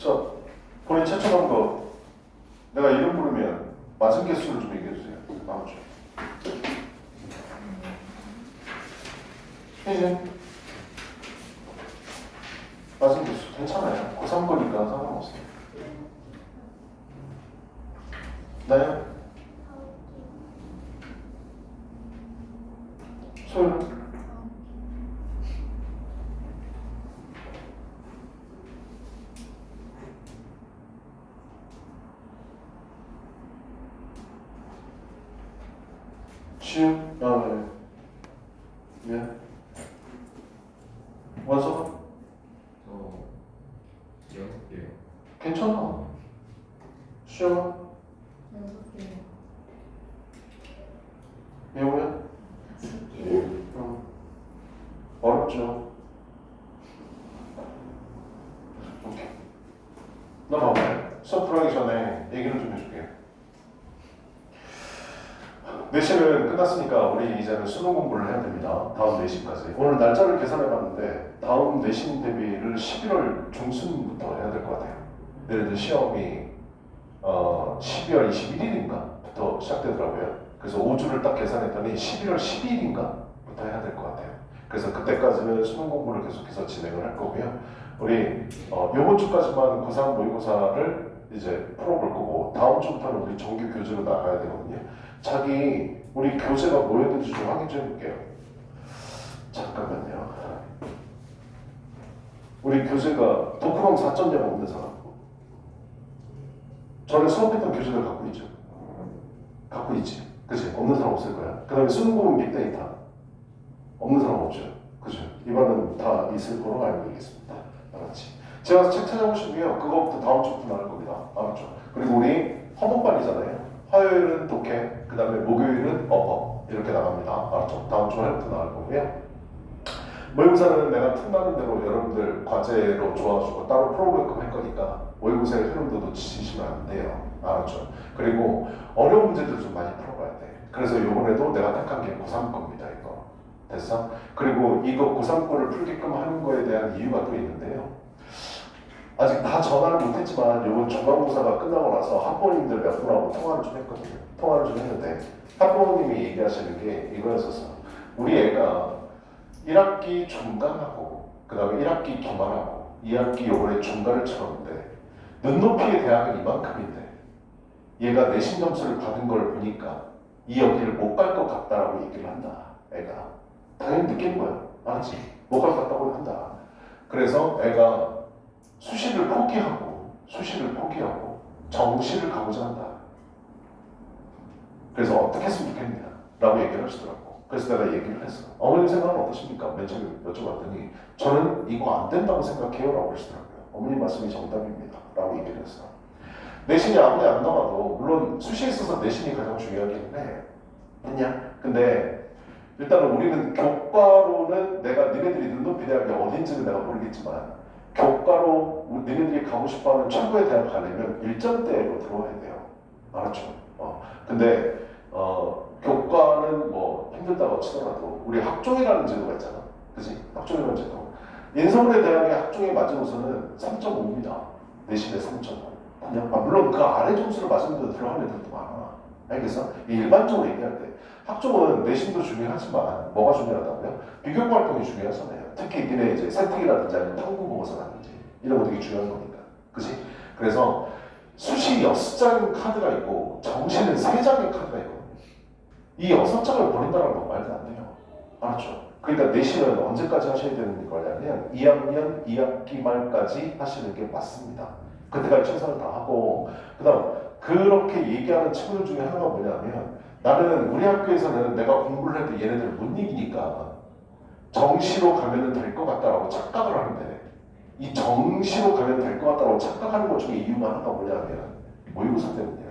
저 본인 채점한 거 내가 이름 부르면 맞은 개수를 좀 얘기해 주세요. 아무죠. 이제 맞은 개수 괜찮아요. 고3 거니까 상관없어요. 네. 소율은? 지금 네. 원서가? 6개요. 괜찮아. 수영아? 6개요. 예호야? 5개요. 어렵죠. 오케이. 넘어가요. 수업 들어가기 전에 얘기를 좀 해줄게요. 내신은 끝났으니까 우리 이제는 수능 공부를 해야 됩니다. 다음 내신까지. 오늘 날짜를 계산해봤는데 다음 내신 대비를 11월 중순부터 해야 될 것 같아요. 얘네들 시험이 12월 21일인가부터 시작되더라고요. 그래서 5주를 딱 계산했더니 11월 12일인가부터 해야 될 것 같아요. 그래서 그때까지는 수능 공부를 계속해서 진행을 할 거고요. 우리 이번 주까지만 고3 모의고사를 이제 풀어볼 거고 다음 주부터는 우리 정규 교재로 나가야 되거든요. 자기 우리 교재가 뭐였는지 좀 확인 좀 해볼게요. 잠깐만요. 우리 교재가 독후감 4.0 없는 사람. 전에 수업했던 교재를 갖고 있죠. 갖고 있지. 그치? 없는 사람 없을 거야. 그 다음에 수능고문 빅데이터. 없는 사람 없죠. 그죠? 이번은 다 있을 거로 알고 있겠습니다. 알았지? 제가 책 찾아보시고요. 그거부터 다음 주부터 나갈 겁니다. 알았죠? 그리고 우리 허벅반이잖아요. 화요일은 독해, 그 다음에 목요일은 어법 이렇게 나갑니다. 알았죠? 다음 주 화요일부터 나갈 거고요. 모의고사는 내가 틈나는 대로 여러분들 과제로 줘가지고 따로 프로그램 할 거니까 모의고사의 흐름도 놓치시면 안 돼요. 알았죠? 그리고 어려운 문제들 좀 많이 풀어봐야 돼. 그래서 이번에도 내가 택한 게 고3 겁니다. 이거 됐어? 그리고 이거 고3 거를 풀게끔 하는 거에 대한 이유가 또 있는데요. 아직 다 전화를 못했지만 이번 중간고사가 끝나고 나서 학부모님들 몇 분하고 통화를 좀 했거든요. 통화를 좀 했는데 학부모님이 얘기하시는 게 이거였었어. 우리 애가 1학기 중간하고 그 다음에 1학기 기말하고 2학기 요번에 중간을 치렀는데 눈높이의 대학은 이만큼인데 얘가 내신 점수를 받은 걸 보니까 이 여기를 못 갈 것 같다라고 얘기를 한다. 애가 당연히 느끼는 거야. 알았지? 못 갈 것 같다고 한다. 그래서 애가 수시를 포기하고 정시를 가고자 한다. 그래서 어떻게 했으면 좋겠냐 라고 얘기를 하시더라고. 그래서 내가 얘기를 했어. 어머님 생각은 어떠십니까? 맨 처음에 여쭤봤더니 저는 이거 안 된다고 생각해요 라고 하시더라고요. 어머님 말씀이 정답입니다 라고 얘기를 했어. 내신이 아무리 안 나와도 물론 수시에 있어서 내신이 가장 중요하긴 해. 했냐? 근데 일단은 우리는 교과로는 내가 니네들이 눈높이 대학이 어딘지는 내가 모르겠지만 교과로 니네들이 가고 싶어하는 최고의 대학 가려면 1점대로 들어와야 돼요. 알았죠? 근데 교과는 뭐 힘들다고 치더라도 우리 학종이라는 제도가 있잖아. 그치? 학종이라는 제도. 인서울의 대학의 학종의 마지노선은 3.5입니다. 내신의 3.5. 물론 그 아래 점수를 맞으면 들어가는 애들도 많아. 알겠어? 일반적으로 얘기할 때 학종은 내신도 중요하지만 뭐가 중요하다고요? 비교과 활동이 중요하잖아요. 특히 니네 이제 세특이라든지 아니면 탐구 보고서라든지 이런 거 되게 중요한 거니까. 그치? 그래서 수시 6장 카드가 있고 정시는 3장의 카드가 있거든요. 이 6장을 버린다는 건 말도 안 돼요. 알았죠? 그러니까 내신은 언제까지 하셔야 되는 거냐면 2학년 2학기 말까지 하시는 게 맞습니다. 그때까지 최선을 다하고 그 다음 그렇게 얘기하는 친구들 중에 하나가 뭐냐면 나는 우리 학교에서는 내가 공부를 해도 얘네들 못 이기니까 정시로 가면 될 것 같다라고 착각을 하는데 이 정시로 가면 될 것 같다고 착각하는 것 중에 이유가 하나가 뭐냐면 모의고사 때문이야.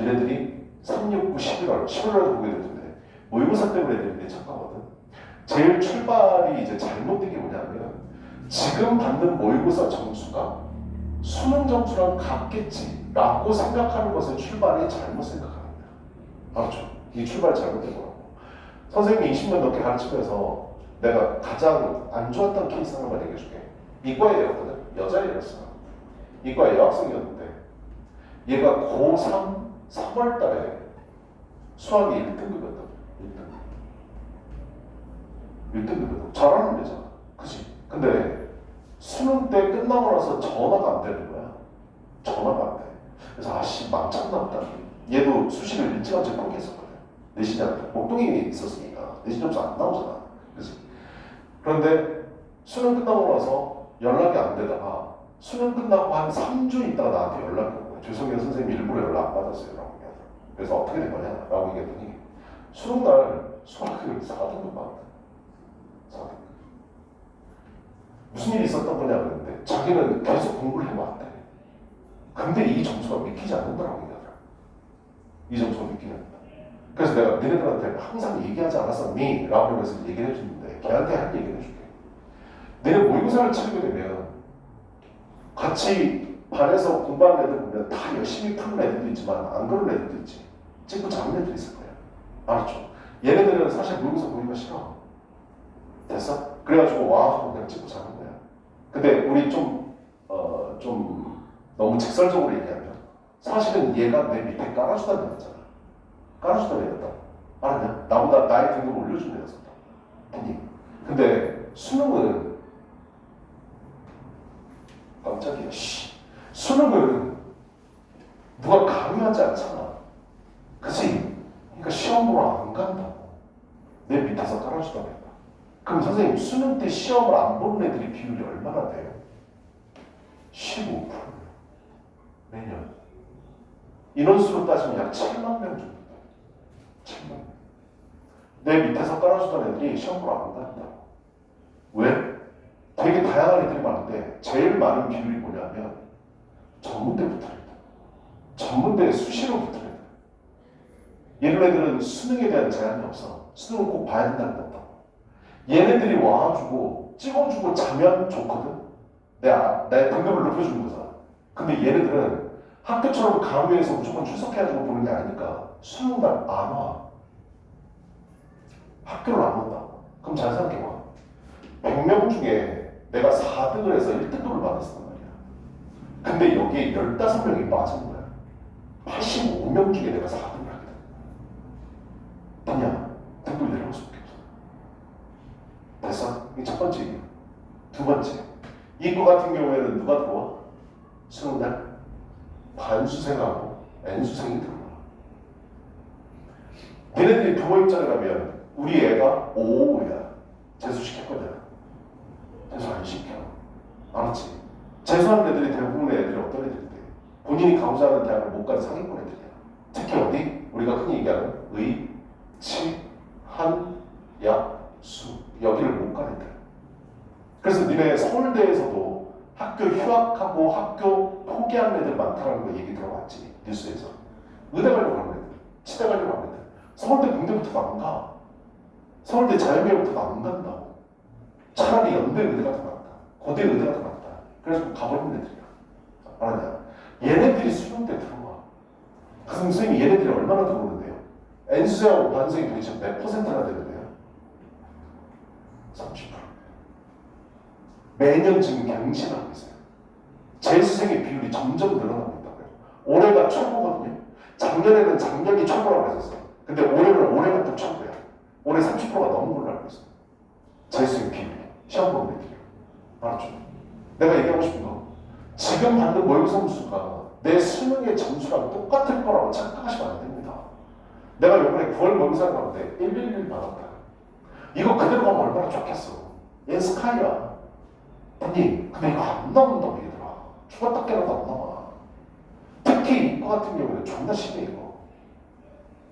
얘네들이 3, 6, 9, 11월에도 보게 되는데 모의고사 때문에 애들이 착각하거든. 제일 출발이 이제 잘못된 게 뭐냐면 지금 받는 모의고사 점수가 수능 점수랑 같겠지라고 생각하는 것의 출발이 잘못 생각합니다. 알았죠? 이 출발이 잘못된 거라고. 선생님이 20년 넘게 가르치면서 내가 가장 안 좋았던 케이스 하나만 얘기해줄게. 이과에 애였거든. 여자애였어. 이과 여학생이었는데 얘가 고3 3월 달에 수학이 1등급이었다. 1등급이었다. 잘하는 애잖아. 그치? 근데 수능 때 끝나고 나서 전화가 안 되는 거야. 전화가 안 돼. 그래서 아씨 망쳤나 보다. 얘도 수시를 일찌감치 포기했었거든. 내신이 안 돼. 목동이 있었으니까 내신 점수 안 나오잖아. 그치? 그런데 수능 끝나고 나서 연락이 안 되다가 수능 끝나고 한 3주 있다가 나한테 연락이 온 거야. 죄송해요 선생님 일부러 연락 안 받았어요 라고 얘기하더라고. 그래서 어떻게 된 거냐 라고 얘기했더니 수능날 수학을 4등급 받았다. 4등급. 무슨 일이 있었던 거냐 그랬는데 자기는 계속 공부를 해왔대. 근데 이 점수가 믿기지 않는다라고 얘기하더라고. 이 점수가 믿기지 않는다. 그래서 내가 너네들한테 항상 얘기하지 않았었니? 라고 하면서 얘기를 해줬는데 걔한테 한 얘기를 해줄게. 너네 모의고사를 치르게 되면 같이 반에서 공부하는 애들 보면 다 열심히 푸는 애들도 있지만 안 그런 애들도 있지. 찍고 잡는 애들이 있을 거야. 알았죠? 얘네들은 사실 모의고사 보기가 싫어. 됐어? 그래가지고 와 하고 그냥 찍고 자는 거야. 근데 우리 좀 너무 직설적으로 얘기하면 사실은 얘가 내 밑에 깔아주던 애였잖아. 깔아주던 애였다. 알았냐? 나보다 나의 등급을 올려준 애였었다. 근데 수능은 깜짝이야. 수능은 누가 강요하지 않잖아. 그치? 그러니까 시험 보러 안 간다고. 내 밑에서 깔아주던 애다. 그럼 선생님 수능 때 시험을 안 보는 애들이 비율이 얼마나 돼요? 15%. 매년. 인원수로 따지면 약 7만 명 정도 돼요. 7만 명. 내 밑에서 깔아주던 애들이 시험 보러 안 간다고. 왜? 되게 다양한 애들이 많은데 제일 많은 비율이 뭐냐면 전문대 붙어야 돼. 전문대 수시로 붙어야 돼. 이런 애들은 수능에 대한 제한이 없어. 수능은 꼭 봐야 된다는 게 없다고. 얘네들이 와가지고 찍어주고 자면 좋거든. 내 등급을 높여주는 거잖아. 근데 얘네들은 학교처럼 강의에서 무조건 출석해가지고 보는 게 아니니까 수능날 안 와. 학교를 안 온다고. 그럼 잘 생각해봐. 100명 중에 내가 4등을 해서 1등급을 받았단 말이야. 근데 여기에 15명이 빠진 거야. 85명 중에 내가 4등을 하게 된 거야. 그냥 등급이 내려올 수밖에 없어. 됐어? 이게 첫 번째 얘기야. 두 번째. 이과 같은 경우에는 누가 들어와? 수능날 반수생하고 N수생이 들어와. 얘네들이 부모 입장에 가면 우리 애가 5야. 재수시켰거든. 재수 안 시켜. 알았지? 재수하는 애들이 대부분의 애들이 어떤 애들인데 본인이 가고자 하는 대학을 못 간 상위권 애들이야. 특히 어디? 우리가 흔히 얘기하는 의, 치, 한, 약, 수 여기를 못 간 애들. 그래서 니네 서울대에서도 학교 휴학하고 학교 포기한 애들 많다는 거 얘기 들어봤지? 뉴스에서. 의대 가려고 하는 애들, 치대 가려고 하는 애들. 서울대 공대부터 안 가. 서울대 자연계부터 안 간다고. 차라리 연대 의대가 더 낫다. 고대 의대가 더 낫다. 그래서 가버리는 애들이야. 알았냐? 얘네들이 수능 때 들어와. 그럼 선생님이 얘네들이 얼마나 들어오는데요? N수생하고 반수생이 도대체 몇 %나 되는데요? 30%. 매년 지금 갱신하고 있어요. 재수생의 비율이 점점 늘어나고 있다고요. 올해가 초보거든요. 작년에는 작년이 초보라고 했었어요. 근데 올해는 올해가 또 초보야. 올해 30%가 넘은 걸로 알고 있어요. 재수생 비율이. 시험 보는 애들이. 알았죠? 내가 얘기하고 싶은 거. 지금 받는 모의고사 점수가 내 수능의 점수랑 똑같을 거라고 착각하시면 안 됩니다. 내가 이번에 9월 모의고사 가는데 111 받았다. 이거 그대로 가면 얼마나 좋겠어. 얘 스카이야. 아니, 근데 이거 안 나온다고 얘들아. 죽었다 깨어나도 안 나와. 특히 이거 같은 경우는 존나 심해 이거.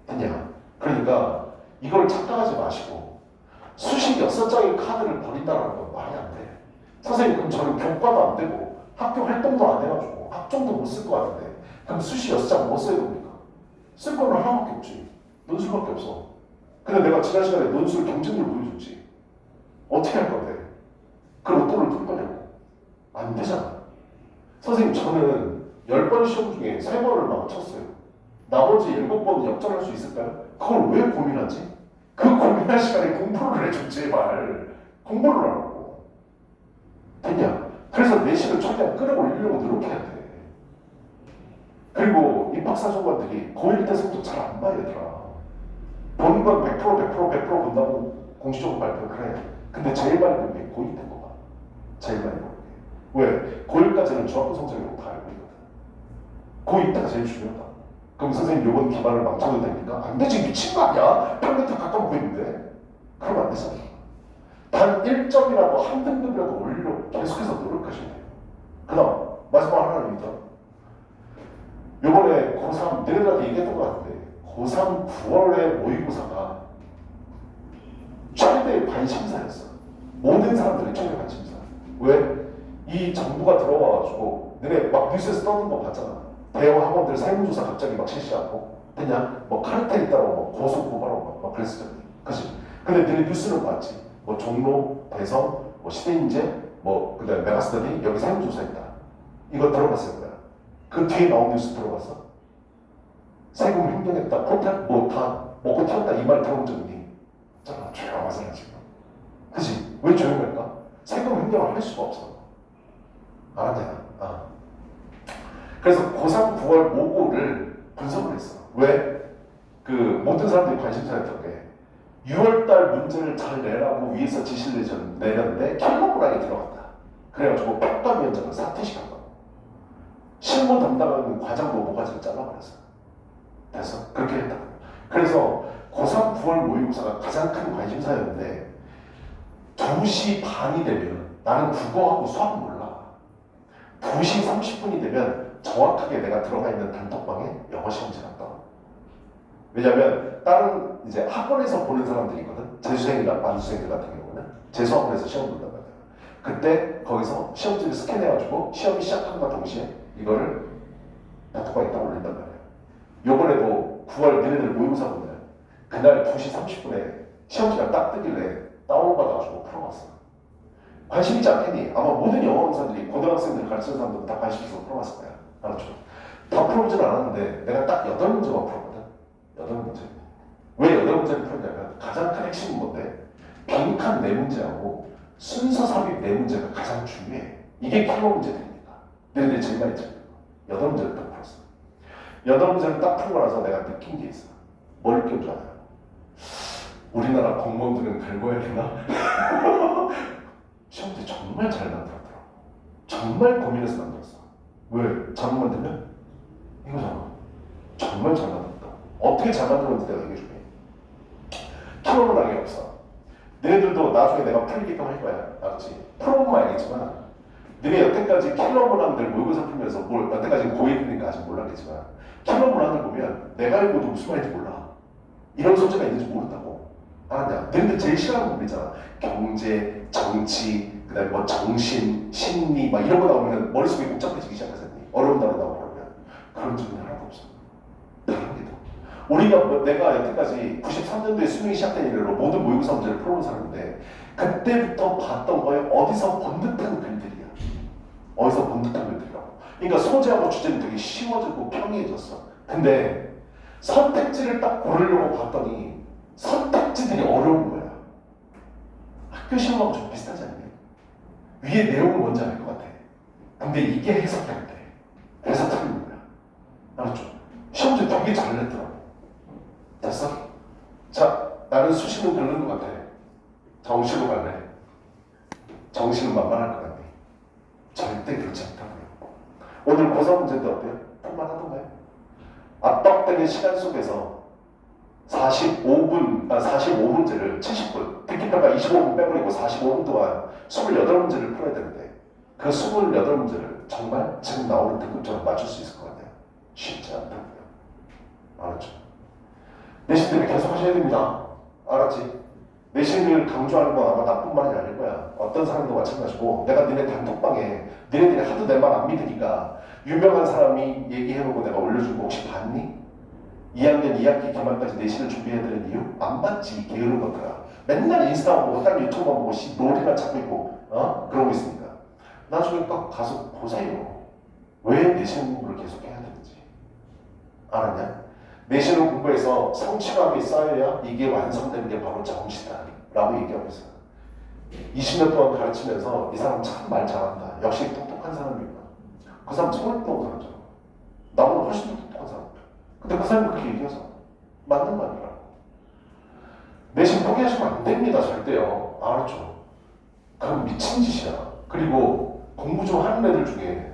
됐냐? 그러니까 이걸 착각하지 마시고 수십 6장의 카드를 버린다는 건 말이 안 돼. 선생님 그럼 저는 교과도 안 되고 학교 활동도 안 해가지고 학종도 못 쓸 것 같은데 그럼 수시 6장 뭐 써야 됩니까? 쓸 거는 하나밖에 없지. 논술밖에 없어. 근데 내가 지난 시간에 논술 경쟁률 보여줬지. 어떻게 할 건데? 그 로또를 풀 거냐고. 안 되잖아. 선생님 저는 10번 시험 중에 3번을 망쳤어요. 나머지 7번 역전할 수 있을까요? 그걸 왜 고민하지? 그 고민할 시간에 공부를 해줘 제발. 공부를 하라고. 됐냐? 그래서 내신을 최대한 끌어올리려고 노력해야 돼. 그리고 입학사정관들이 고1 때 성적 잘 안 봐요, 얘들아. 보는 건 100% 본다고 공식적으로 발표를 해. 근데 제일 많이 보는 게 고1 때인 거 봐. 제일 많이 보는 게. 왜? 고1까지는 중학교 성적이라고 다 알고 있거든. 고2 때가 제일 중요하다. 그럼 선생님 요번 기반을 망쳐도 됩니까? 안 되지, 미친 거 아니야? 평균 다 가까워 보이는데. 그러면 안 되잖아. 단 1점이라도 한 등급이라도 올리려고 계속해서 노력하시면 돼요. 그 다음 마지막 하나입니다. 요번에 고3 너네들한테 얘기했던 것 같은데 고3 9월에 모의고사가 최대 관심사였어. 모든 사람들의 최대 관심사. 왜? 이 정부가 들어와가지고 너네 막 뉴스에서 떠는 거 봤잖아. 대형 학원들 세무조사 갑자기 막 실시하고 그냥 뭐 카르텔 있다고 뭐 고소 고발하고 막 그랬었잖아. 그치? 근데 너네 뉴스는 봤지. 뭐 종로, 대성, 뭐 시대인재, 뭐 그다음에 메가스터디 여기 세무조사 있다. 이거 들어봤을 거야. 그 뒤에 나온 뉴스 들어봤어? 세금 횡령했다, 포탈 뭐 다 먹고 튀었다 이 말 들어본 적 있니? 잠깐 조용하잖아 지금. 그치? 왜 조용할까? 세금 횡령을 할 수가 없어. 알았냐? 아. 그래서 고3 9월 모고를 분석을 했어. 왜? 그 모든 사람들이 관심사였던 게 6월달 문제를 잘 내라고 위에서 지시를 내렸는데 킬러브락이 들어갔다. 그래가지고 평가위원장을 사퇴시켰다. 실무 담당하는 과장도 모가지를 잘라버렸어. 됐어? 그렇게 했다. 그래서 고3 9월 모의고사가 가장 큰 관심사였는데 2시 반이 되면 나는 국어하고 수학 몰라. 2시 30분이 되면 정확하게 내가 들어가 있는 단톡방에 영어 시험지가 떠. 왜냐면 다른 이제 학원에서 보는 사람들이 있거든. 재수생이나 반수생들 같은 경우는 재수학원에서 시험 본단 말이야. 그때 거기서 시험지를 스캔해가지고 시험이 시작함과 동시에 이거를 단톡방에 딱 올린단 말이야. 요번에도 9월 너네들 모의고사 보면 그날 2시 30분에 시험지가 딱 뜨길래 다운로드 받아가지고 풀어봤어. 관심 있지 않겠니? 아마 모든 영어 강사들이 고등학생들 가르치는 사람들은 다 관심 있어서 풀어봤을 거야. 알았죠? 다 풀어보진 않았는데 내가 딱 8문제만 풀었거든. 8문제. 왜 8문제를 풀었냐면 가장 큰 핵심인 건데 빈칸 4문제하고 순서 삽입 4문제가 가장 중요해. 이게 킬러 문제들이니까. 너희들이 제일 많이 틀린 거. 8문제를 딱 풀었어. 8문제를 딱 풀고 나서 내가 느낀 게 있어. 뭘 느낀 줄 알아요? 우리나라 공무원들은 긁어야 되나? 시험지 정말 잘 만들었더라고. 정말 고민해서 만들었어. 왜? 잘못 만들면? 이거잖아. 정말 잘 만들었다. 어떻게 잘 만들었는지 내가 얘기해줄게. 킬러는 악이 없어. 너희들도 나중에 내가 풀리게끔 할 거야. 알았지? 풀어보면 알겠지만 너네 여태까지 킬러 문항들 모의고사 풀면서 여태까지 고1이니까 아직 몰랐겠지만 킬러 문항을 보면 내가 알고도 무슨 말인지 몰라. 이런 소재가 있는지 모른다고. 알았냐? 너희들 제일 싫어하는 부분 있잖아. 경제, 정치, 그 다음에 뭐 정신, 심리 막 이런 거 나오면 머릿속이 복잡해지기 시작하잖니. 어려운 단어 나오고 그러면. 그런 점이 하나도 없어. 다른 게 더. 우리가 내가 여태까지 93년도에 수능이 시작된 이래로 모든 모의고사 문제를 풀어본 사람인데 그때부터 봤던 거에 어디서 본 듯한 글들이야. 어디서 본 듯한 글들이라고. 그러니까 소재하고 주제는 되게 쉬워지고 평이해졌어. 근데 선택지를 딱 고르려고 봤더니 선택지들이 어려운 거야. 학교 시험하고 좀 비슷하지 않니? 위에 내용은 뭔지 알 것 같아. 근데 이게 해석이 안 돼. 그래서 틀린 거야. 알았죠? 시험지 되게 잘 냈더라고. 됐어? 자, 나는 수시는 별로인 것 같아. 정시로 갈래. 정시는 만만할 것 같네. 절대 그렇지 않다고요. 오늘 고3 문제인데 어때요? 할만하던가요? 압박되는 시간 속에서 45문제를 70분, 듣기평가 25분 빼버리고 45분 동안 28문제를 풀어야 되는데 그 28문제를 정말 지금 나오는 등급처럼 맞출 수 있을 것 같아요. 쉽지 않다고요. 알았죠? 내신 때문에 계속 하셔야 됩니다. 알았지? 내신을 강조하는 건 아마 나쁜 말이 아닐 거야. 어떤 사람도 마찬가지고 내가 니네 단톡방에 니네들이 하도 내 말 안 믿으니까 유명한 사람이 얘기해놓고 내가 올려준 거 혹시 봤니? 2학년 2학기 기말까지 내신을 준비해야 되는 이유? 안 봤지. 게으른 것들아. 맨날 인스타 보고 딴 유튜브만 보고 롤이나 찾고 있고 그러고 있으니까 나중에 꼭 가서 보세요. 왜 내신 공부를 계속 해야 되는지. 알았냐? 내신을 공부해서 성취감이 쌓여야 이게 완성되는 게 바로 정시다 라고 얘기하고 있어요. 20년 동안 가르치면서 이 사람 참 말 잘한다. 역시 똑똑한 사람이구나. 그 사람 서울대 온 사람이잖아. 나보다 훨씬 더 똑똑한 사람. 근데 그 사람이 그렇게 얘기해서 맞는 말이라고. 내신 포기하시면 안 됩니다. 절대요. 알았죠? 그건 미친 짓이야. 그리고 공부 좀 하는 애들 중에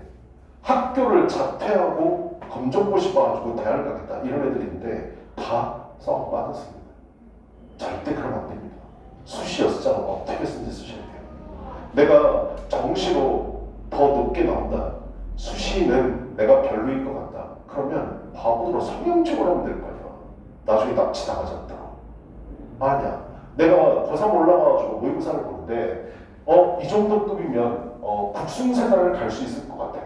학교를 자퇴하고 검정고시 봐가지고 대학을 가겠다 이런 애들이 있는데 다 썩 빠졌습니다. 절대 그러면 안 됩니다. 수시 여섯장은 어떻게 쓰는지 쓰셔야 돼요. 내가 정시로 더 높게 나온다. 수시는 내가 별로인 것 같다. 그러면 바보로 성형적으로 하면 될 거 아니야. 나중에 납치 당하지 않도록. 아니야. 내가 고3 올라가가지고 모의고사를 보는데 이 정도 급이면 국sun세단을 갈 수 있을 것 같아.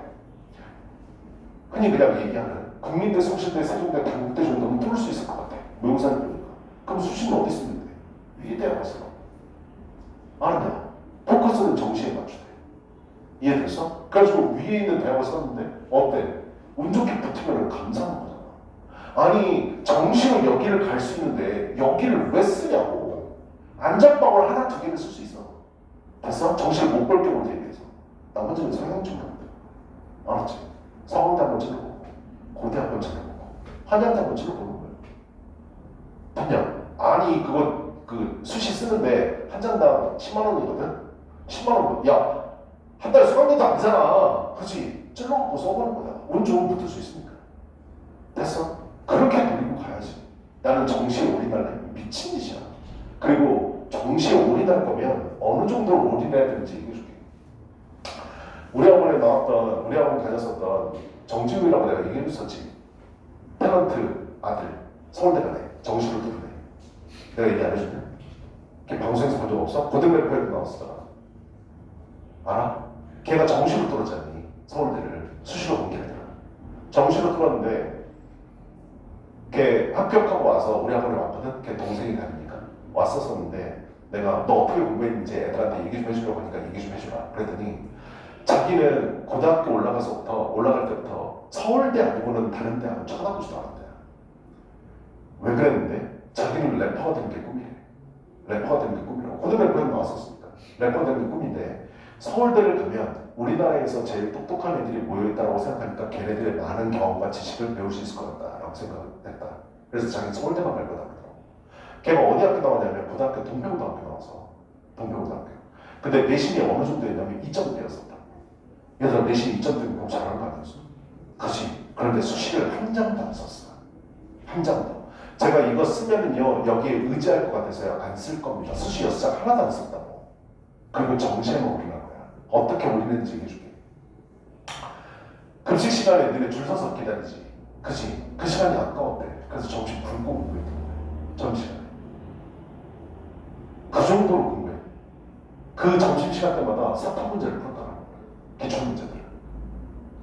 흔히 그냥 얘기하는 국민대, 성실대, 세종대, 경북대 정도는 뚫을 수 있을 것 같아. 모의고사를 보니까. 그럼 수시는 어디 쓰면 돼? 위에 대학 가서. 아니야. 포커스는 정시에 맞추대. 이해됐어? 그래가지고 위에 있는 대학을 썼는데 어때? 운 좋게 붙으면 감사하는 거잖아. 아니 정시로 여기를 갈 수 있는데 여기를 왜 쓰냐고. 안전방을 하나 두 개는 쓸 수 있어. 됐어? 정시를 못 볼 경우에 대비해서. 나머지는 성형증 보면 돼. 알았지? 서강대 한번 찔러보고 고대 한번 찔러보고 한양대 한번 찔러보는 거야. 그냥 아니 그거 그 수시 쓰는데 한 장당 10만 원이거든? 10만 원, 야, 한 달에 수강료도 안 되잖아. 그치? 찔러갖고 써보는 거야. 운 좋으면 붙을 수 있으니까. 됐어? 그렇게 돌리고 가야지. 나는 정시에 올인할래. 미친 짓이야. 그리고 정시에 올인할 거면 어느 정도로 올인해야 되는지 얘기해줄게. 우리 학원에 나왔던, 우리 학원 다녔었던 정지훈이라고 내가 얘기해줬었지. 탤런트 아들, 서울대 가네. 정시로 들으네. 내가 얘기 안 해줬네. 걔 방송에서 본 적 없어? 고등래퍼에도 나왔었잖아. 알아? 걔가 정시로 뚫었잖니. 서울대를 수시로 본 게 아니라 정시로 뚫었는데 걔 합격하고 와서 우리 학원에 왔거든. 걔 동생이 가니까 왔었었는데 내가 너 어떻게 공부했는지 애들한테 얘기 좀 해주려고 하니까 얘기 좀 해주라 그랬더니 자기는 고등학교 올라갈 때부터 서울대 아니고는 다른 대학은 쳐다보지도 않았대. 왜 그랬는데? 자기는 래퍼가 되는 게 꿈이래. 래퍼가 되는 게 꿈이라고. 고등학교에 나왔었으니까 래퍼가 되는 게 꿈인데 서울대를 가면 우리나라에서 제일 똑똑한 애들이 모여있다고 생각하니까 걔네들의 많은 경험과 지식을 배울 수 있을 것 같다라고 생각했다. 그래서 자기는 서울대만 갈 거다 그러더라고. 걔가 어디 학교 나왔냐면 고등학교 동평고등학교 나와서 동평고등학교. 근데 내신이 어느 정도였냐면 2점대였었다. 얘들아 내신 2점대면 너무 잘하는 거 아니었어? 그치? 그런데 수시를 한 장도 안 썼어. 한 장도. 제가 이거 쓰면은요 여기에 의지할 것 같아서요 안 쓸 겁니다. 수시 6장 하나도 안 썼다고. 그리고 정시에만 올리는 거야. 어떻게 올리는지 얘기해줄게. 급식 시간에 애들이 줄 서서 기다리지. 그치? 그 시간이 아까웠대. 그래서 점심 굶고 공부했던 거야. 점심시간에. 그 정도로 공부해. 그 점심시간 때마다 사탐 문제를 풀었다는 거야. 기출문제들을.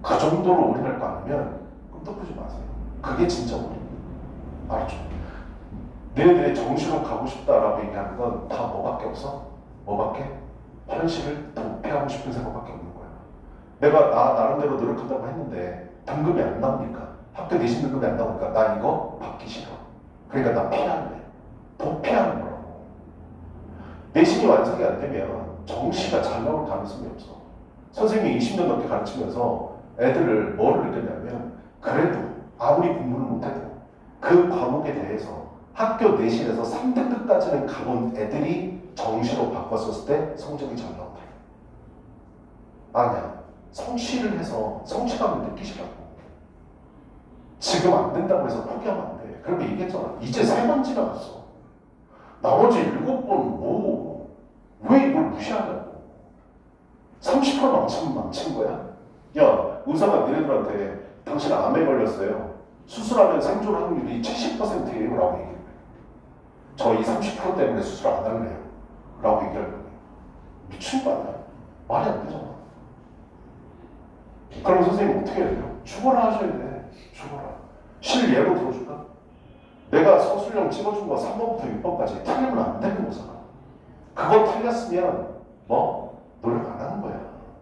그 정도로 올인할 거 아니면 꿈떡하지 마세요. 그게 진짜 올인. 알았죠? 너희들이 정시로 가고 싶다라고 얘기하는 건 다 뭐밖에 없어? 뭐밖에? 현실을 도피하고 싶은 생각밖에 없는 거야. 내가 나름대로 노력한다고 했는데 등급이 안 나오니까 학교 내신 등급이 안 나오니까 나 이거 받기 싫어. 그러니까 나 피할래. 도피하는 거라고. 내신이 완성이 안 되면 정시가 잘 나올 가능성이 없어. 선생님이 20년 넘게 가르치면서 애들을 뭐를 느꼈냐면 그래도 아무리 공부를 못해도 그 과목에 대해서 학교 내신에서 3등급까지는 가본 애들이 정시로 바꿨었을 때 성적이 잘 나온다. 아니야. 성취를 해서 성취감을 느끼시라고. 지금 안 된다고 해서 포기하면 안 돼. 그렇게 얘기했잖아. 이제 3번 지나갔어. 나머지 7번 뭐? 왜 이걸 무시하냐고. 30% 망친 거야? 야, 의사가 너네들한테 당신 암에 걸렸어요. 수술하면 생존 확률이 70%예요 라고 얘기해요. 저희 30% 때문에 수술 안 할래요 라고 얘기할 거예요. 미친 거 아니야? 말이 안 되잖아. 그럼 선생님 어떻게 해야 돼요? 죽어라 하셔야 돼. 죽어라. 실예로 들어줄까? 내가 서술형 찍어준 거 3번부터 6번까지 틀리면 안 되는 거잖아. 그거 틀렸으면 뭐? 노력 안 하는 거야.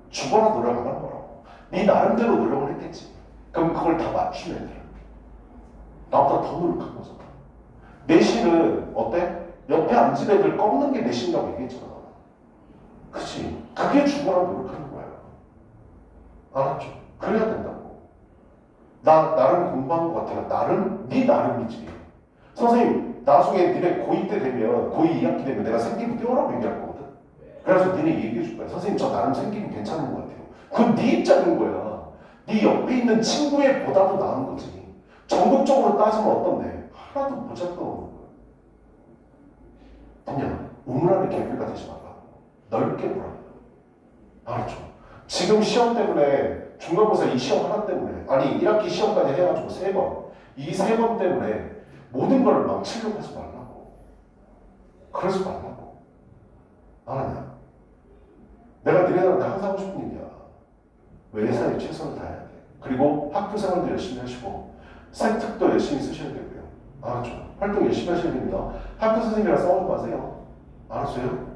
죽어라 노력 안 하는 거라고. 네 나름대로 노력을 했겠지. 그럼 그걸 다 맞추면 돼. 나보다 더 노력한 거잖아. 내신은 어때? 옆에 앉은 애들 꺾는 게 내신이라고 얘기했잖아. 그치? 그게 죽어라 노력하는 거야. 알았죠? 그래야 된다고. 나 나름 공부한 것 같아요. 나름 네 나름이지. 선생님 나중에 니네 고2 때 되면 고2 2학기 되면 내가 생기부 띄워라고 얘기할 거거든. 그래서 니네 얘기해 줄 거야. 선생님 저 나름 생기부 괜찮은 것 같아요. 그건 네 입장인 거야. 네 옆에 있는 친구의 보다도 나은 거지. 전국적으로 따지면 어떤데? 하나도 보잘것 없는 거야. 그냥 우물안에 개미가 되지 말라. 넓게 보라. 알았죠? 지금 시험 때문에 중간고사 이 시험 하나 때문에 아니 1학기 시험까지 해가지고 3번 이 3번 때문에 모든 걸 망치려고 하지 말라고. 그러지 말라고. 알았냐? 내가 니네들한테 항상 하고 싶은 얘기야. 외사에 최선을 다해야 돼. 그리고 학교 생활도 열심히 하시고 생특도 열심히 쓰셔야 되고요. 알았죠? 활동 열심히 하셔야 됩니다. 학교 선생님이랑 싸우지 마세요. 알았어요?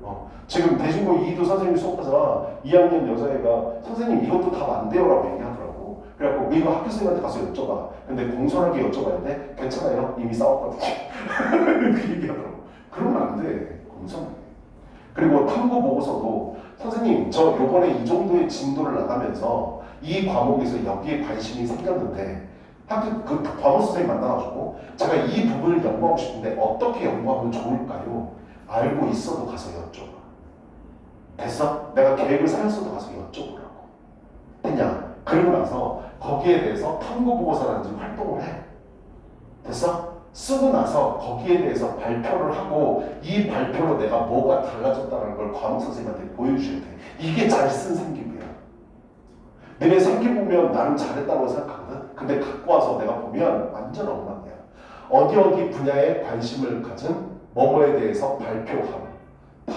지금 대신고 2도 선생님이 수업하잖아. 2학년 여자애가 선생님 이것도 답 안 돼요 라고 얘기하더라고. 그래갖고 이거 학교 선생님한테 가서 여쭤봐. 근데 공손하게 여쭤봐야 돼. 괜찮아요? 이미 싸웠거든요. 그 얘기하더라고. 그러면 안 돼. 공손하게. 그리고 탐구 보고서도 선생님 저 요번에 이 정도의 진도를 나가면서 이 과목에서 여기에 관심이 생겼는데 학교 그 과목 선생님 만나가지고 제가 이 부분을 연구하고 싶은데 어떻게 연구하면 좋을까요? 알고 있어도 가서 여쭤봐. 됐어? 내가 계획을 세웠어도 가서 여쭤보라고. 됐냐? 그러고 나서 거기에 대해서 탐구 보고서라든지 활동을 해. 됐어? 쓰고 나서 거기에 대해서 발표를 하고 이 발표로 내가 뭐가 달라졌다는 걸 과목 선생님한테 보여주셔야 돼. 이게 잘 쓴 생기부야. 너네 생기부 보면 나름 잘했다고 생각하거든. 근데 갖고 와서 내가 보면 완전 엉망이야. 어디 분야에 관심을 가진 뭐뭐에 대해서 발표함. 다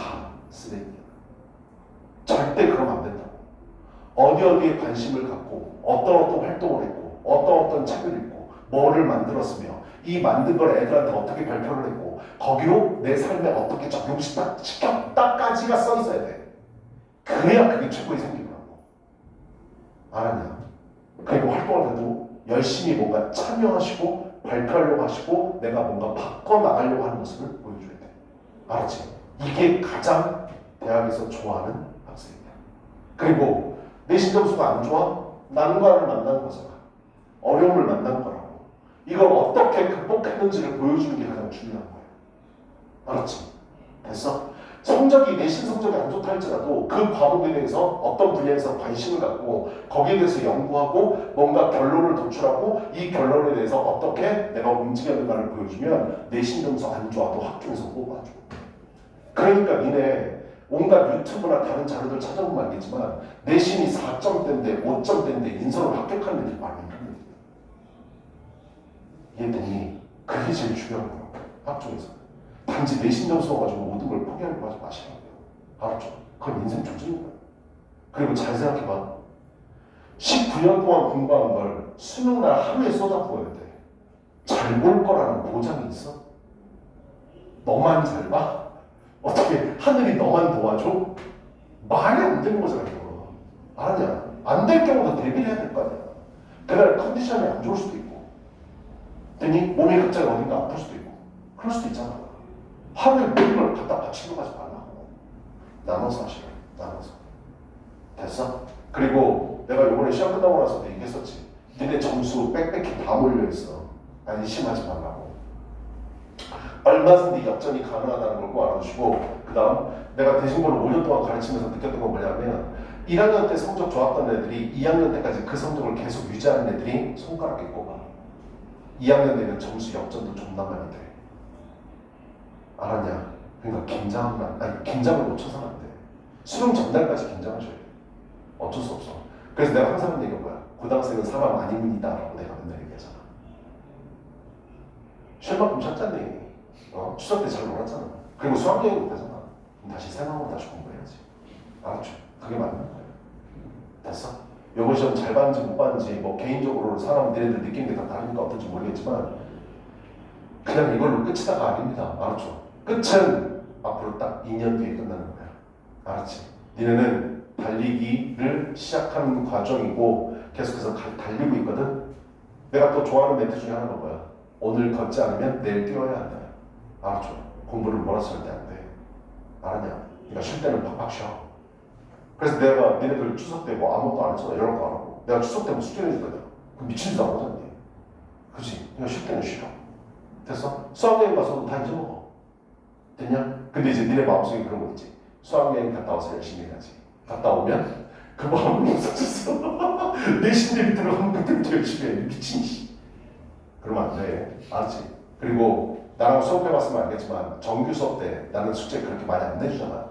쓰레기야. 절대 그러면 안 된다고. 어디에 관심을 갖고 어떤 활동을 했고 어떤 책을 읽고 뭐를 만들었으며 이 만든 걸 애들한테 어떻게 발표를 했고 거기로 내 삶에 어떻게 적용시켰다까지가 써 있어야 돼. 그래야 그게 최고의 생기부라고. 알았냐? 그리고 활동할 때도 열심히 뭔가 참여하시고 발표하려고 하시고 내가 뭔가 바꿔나가려고 하는 모습을 보여줘야 돼. 알았지? 이게 가장 대학에서 좋아하는 학생이야. 그리고 내신 점수가 안 좋아? 난관을 만난 거잖아. 어려움을 만난 거라고. 이걸 어떻게 극복했는지를 보여주는 게 가장 중요한 거야. 알았지? 됐어? 성적이 내신 성적이 안 좋다 할지라도 그 과목에 대해서 어떤 분야에서 관심을 갖고 거기에 대해서 연구하고 뭔가 결론을 도출하고 이 결론에 대해서 어떻게 내가 움직였는가를 보여주면 내신 점수 안 좋아도 학교에서 뽑아줘. 그러니까 니네 온갖 유튜브나 다른 자료들 찾아보면 알겠지만 내신이 4점대인데 5점대인데 인서울 합격하는 애들 많이 있거든. 이해되니? 그게 제일 중요한 거야. 학종에서. 단지 내신 점수 가지고 모든 걸 포기하려고 하지 마시라고요. 알았죠? 그건 인생 조직인 거야. 그리고 잘 생각해봐. 19년 동안 공부한 걸 수능날 하루에 쏟아부어야 돼. 잘 볼 거라는 보장이 있어? 너만 잘 봐? 어떻게 하늘이 너만 도와줘? 말이 안 되는 거잖아 이거. 알았냐? 안 될 경우도 대비를 해야 될 거 아니야. 그날 컨디션이 안 좋을 수도 있고 괜히 몸이 갑자기 어딘가 아플 수도 있고 그럴 수도 있잖아. 하루에 모든 걸 갖다 바치려고 하지 말라고. 나눠서 하시라. 나눠서. 됐어? 그리고 내가 이번에 시험 끝나고 나서도 얘기했었지. 니네 점수 빽빽히 다 몰려있어. 안심하지 말라고. 얼마든지 역전이 가능하다는 걸 꼭 알아주시고 그 다음 내가 대신고를 5년 동안 가르치면서 느꼈던 건 뭐냐면 1학년 때 성적 좋았던 애들이 2학년 때까지 그 성적을 계속 유지하는 애들이 손가락에 꼽아. 2학년 되면 점수 역전도 존나 많이 돼. 알았냐? 그러니까 긴장을 놓쳐서는 안 돼. 수능 전날까지 긴장하셔야 돼. 어쩔 수 없어. 그래서 내가 항상 하는 얘기가 뭐야? 고등학생은 사람 아닙니다 라고 내가 맨날 얘기하잖아. 쉴 만큼 쉬었잖니. 추석 때 잘 놀았잖아. 그리고 수학여행 못하잖아. 그럼 다시 새마음으로 다시 공부해야지. 알았죠? 그게 맞는 거야. 됐어? 요번 시험 잘 봤는지 못 봤는지 뭐 개인적으로 사람 니네들 느끼는 게 다 다르니까 어떨지 모르겠지만 그냥 이걸로 끝이다가 아닙니다. 알았죠? 끝은 앞으로 딱 2년 뒤에 끝나는 거야. 알았지? 니네는 달리기를 시작하는 과정이고 계속해서 달리고 있거든? 내가 또 좋아하는 멘트 중에 하나가 뭐야? 오늘 걷지 않으면 내일 뛰어야 한다. 알았죠? 공부를 몰아서 할 때 안 돼. 알았냐? 네가 쉴 때는 팍팍 쉬어. 그래서 내가 니네들 추석 때 뭐 아무것도 안 했잖아. 연락도 안 하고. 내가 추석 때 뭐 숙제를 해줬거든. 그럼 미친 줄 알았잖아. 그치? 그냥 쉴 때는 쉬어. 됐어? 수학여행 가서 다 잊어먹어. 됐냐? 근데 이제 니네 마음속에 그런 거 있지. 수학여행 갔다 와서 열심히 해야지. 갔다 오면 그 마음은 없어졌어. 내 신념이 들어가면 그때부터 열심히 해. 미친 씨. 그러면 안 돼. 알았지? 그리고 나랑 수업해봤으면 알겠지만 정규 수업 때 나는 숙제 그렇게 많이 안 내주잖아.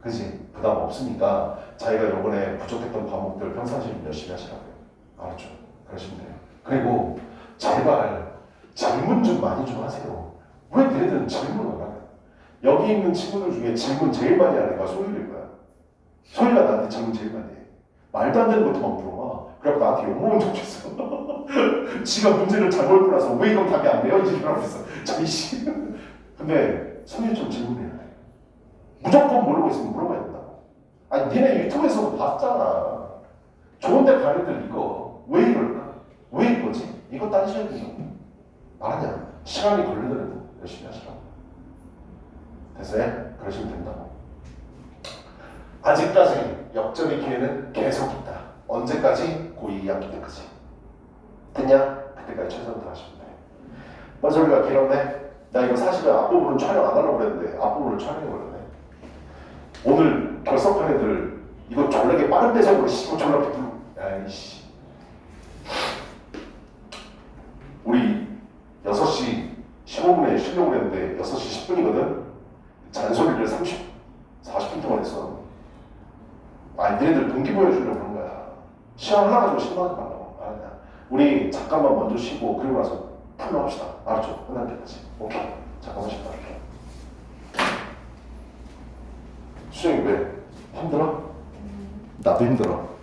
그지? 부담 없으니까 자기가 요번에 부족했던 과목들 평상시에 열심히 하시라고요. 알았죠? 그러시면 돼요. 그리고 제발 질문 좀 많이 좀 하세요. 왜 얘네들은 질문을 안 하냐? 여기 있는 친구들 중에 질문 제일 많이 하는 애가 소율일 거야. 소율이가 나한테 질문 제일 많이 해. 말도 안 되는 것도 막 물어봐. 그래갖고 나한테 욕먹은 적도 있어. 지가 문제를 잘못 풀어서 왜 이건 답이 안 돼요? 이렇게 하고 있어. 자이씨. 근데 소율이 좀 질문해야 돼. 무조건 모르고 있으면 물어봐야 된다고. 아니 니네 유튜브에서도 봤잖아. 좋은데 가는 애들 이거 왜 이럴까? 왜 이거지? 이거 따지셔야 된다고. 말하냐? 시간이 걸리더라도 열심히 하시라고. 됐어요? 그러시면 된다고. 아직까지 역전의 기회는 계속 있다. 언제까지? 고2 2학기 때까지. 됐냐? 그때까지 최선을 다하시면 돼. 머저리가 길었네? 나 이거 사실은 앞부분은 촬영 안 하려고 그랬는데 앞부분을 촬영해버렸네. 오늘 결석한 애들 이거 졸라게 빠른 배속으로 씹어 졸라 비둘. 아이씨. 우리 6시 15분에 쉬려고 했는데 6시 10분이거든? 잔소리를 40분 동안 했어. 아니 얘네들 동기부여 주려고 그런 거야. 시험 하나 가지고 실망하지 말라고. 알았냐? 우리 잠깐만 먼저 쉬고 그리고 나서 풀로 합시다. 알았죠? 끝날 때까지. 오케이. 잠깐만 쉬다 할게. 수영이 왜? 힘들어? 나도 힘들어.